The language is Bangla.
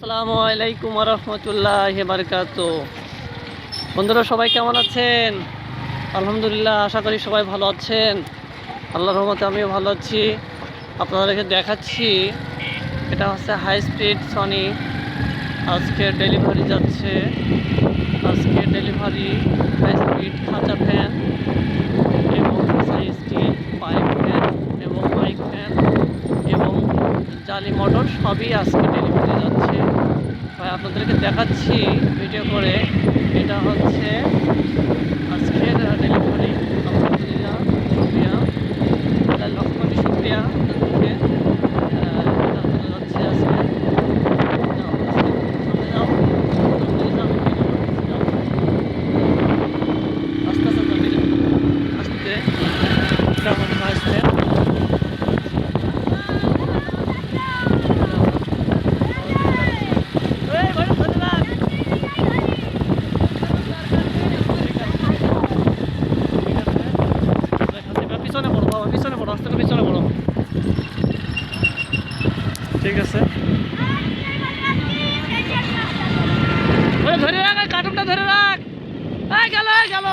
আসসালামু আলাইকুম ওয়া রাহমাতুল্লাহি ওয়া বারাকাতুহু। বন্ধুরা সবাই কেমন আছেন? আলহামদুলিল্লাহ, আশা করি সবাই ভালো আছেন। আল্লাহর রহমতে আমিও ভালো আছি। আপনাদেরকে দেখাচ্ছি, এটা হচ্ছে হাই স্পিড সনি। আজকে ডেলিভারি যাচ্ছে। আজকে ডেলিভারি হাই স্পিড খাঁচা ফ্যান এবং স্টিল পাইপ ফ্যান এবং মাইক ফ্যান এবং জালি মোটর সবই আজকে ডেলিভারি যাচ্ছে। ভাই আপনাদেরকে দেখাচ্ছি ভিডিও করে। এটা হচ্ছে আজকের ডেলিভারি। আলহামদুলিল্লাহ, শুক্রিয়া, আল্লাহ লক্ষ কোটি শুক্রিয়া আপনাদেরকে। এটা চলে যাচ্ছে আজকে। যাও, সামনে যাও, সামনে যাও, যাও। আস্তে আস্তে যাবে, আস্তে। এটা আমাদের আসছে। পিছনে পড়ো বাবা, পিছনে পড়ো, আস্তে করে পিছনে পড়ো। ঠিক আছে, ধরে রাখ, কার্টুনটা ধরে রাখ। গেল গেল।